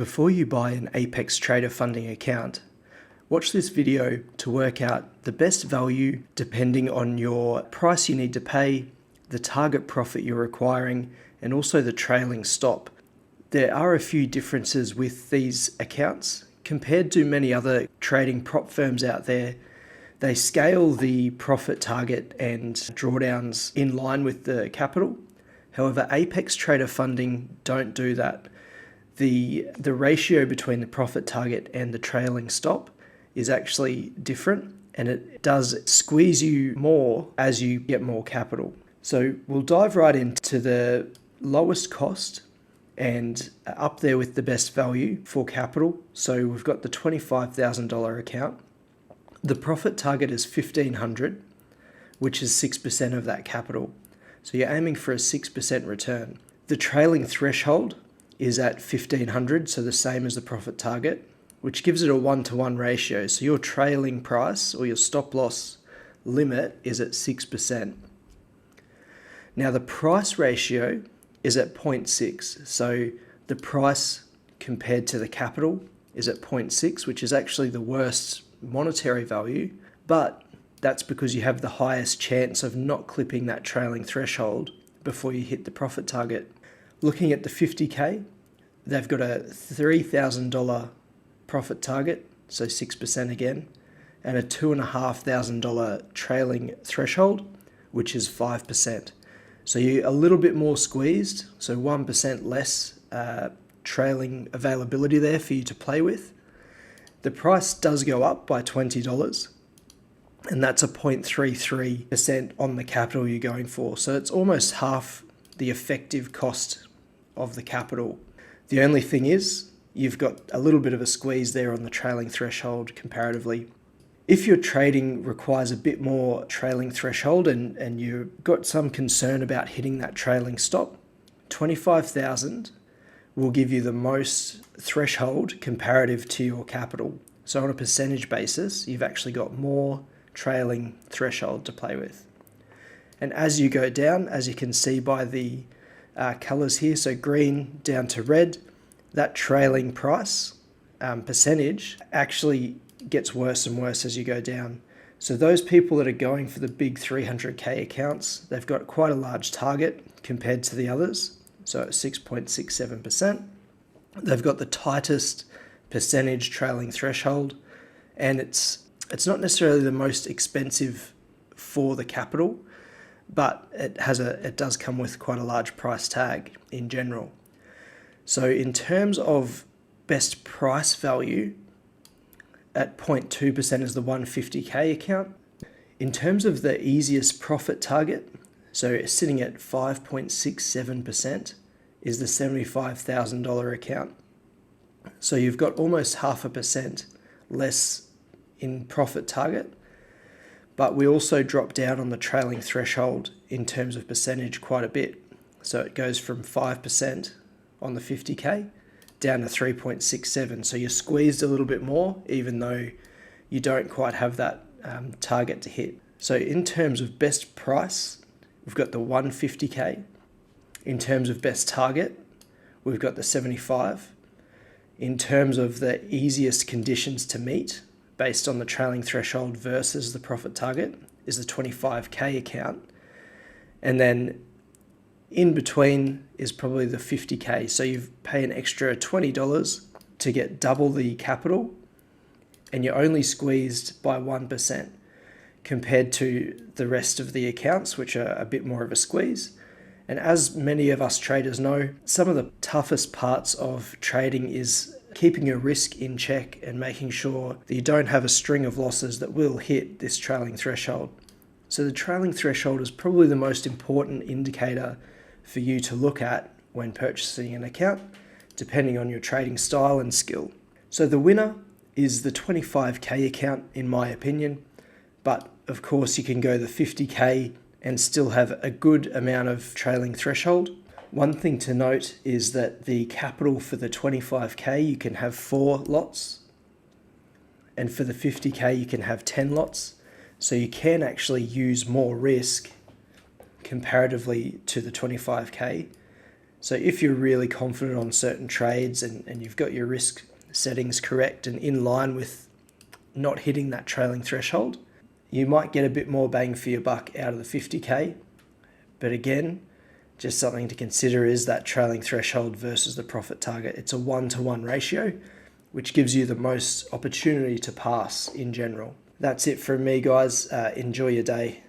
Before you buy an Apex Trader funding account, watch this video to work out the best value depending on your price you need to pay, the target profit you're requiring, and also the trailing stop. There are a few differences with these accounts. Compared to many other trading prop firms out there, they scale the profit target and drawdowns in line with the capital. However, Apex Trader funding don't do that. The ratio between the profit target and the trailing stop is actually different, and it does squeeze you more as you get more capital. So we'll dive right into the lowest cost and up there with the best value for capital. So we've got the $25,000 account. The profit target is $1,500, which is 6% of that capital. So you're aiming for a 6% return. The trailing threshold is at $1,500, so the same as the profit target, which gives it a 1-to-1 ratio. So your trailing price or your stop loss limit is at 6%. Now the price ratio is at 0.6. So the price compared to the capital is at 0.6, which is actually the worst monetary value, but that's because you have the highest chance of not clipping that trailing threshold before you hit the profit target. Looking at the 50K, they've got a $3,000 profit target, so 6% again, and a $2,500 trailing threshold, which is 5%. So you're a little bit more squeezed, so 1% less trailing availability there for you to play with. The price does go up by $20, and that's a 0.33% on the capital you're going for. So it's almost half the effective cost of the capital. The only thing is, you've got a little bit of a squeeze there on the trailing threshold comparatively. If your trading requires a bit more trailing threshold and you've got some concern about hitting that trailing stop, 25,000 will give you the most threshold comparative to your capital. So on a percentage basis, you've actually got more trailing threshold to play with. And as you go down, as you can see by the colors here, so green down to red, that trailing price percentage actually gets worse and worse as you go down. So those people that are going for the big 300K accounts, they've got quite a large target compared to the others. So at 6.67%, they've got the tightest percentage trailing threshold, and it's not necessarily the most expensive for the capital, but it does come with quite a large price tag in general. So in terms of best price value, at 0.2% is the 150K account. In terms of the easiest profit target, so sitting at 5.67% is the $75,000 account. So you've got almost 0.5% less in profit target, but we also drop down on the trailing threshold in terms of percentage quite a bit. So it goes from 5% on the 50K down to 3.67. So you're squeezed a little bit more, even though you don't quite have that target to hit. So in terms of best price, we've got the 150K. In terms of best target, we've got the 75. In terms of the easiest conditions to meet, based on the trailing threshold versus the profit target, is the 25K account. And then in between is probably the 50K. So you pay an extra $20 to get double the capital, and you're only squeezed by 1% compared to the rest of the accounts, which are a bit more of a squeeze. And as many of us traders know, some of the toughest parts of trading is keeping your risk in check and making sure that you don't have a string of losses that will hit this trailing threshold. So the trailing threshold is probably the most important indicator for you to look at when purchasing an account, depending on your trading style and skill. So the winner is the 25K account, in my opinion, but of course you can go the 50K and still have a good amount of trailing threshold. One thing to note is that the capital for the 25K, you can have 4 lots, and for the 50K, you can have 10 lots. So you can actually use more risk comparatively to the 25K So if you're really confident on certain trades and you've got your risk settings correct and in line with not hitting that trailing threshold, you might get a bit more bang for your buck out of the 50K. But again, just something to consider is that trailing threshold versus the profit target. It's a 1-to-1 ratio, which gives you the most opportunity to pass in general. That's it from me, guys. Enjoy your day.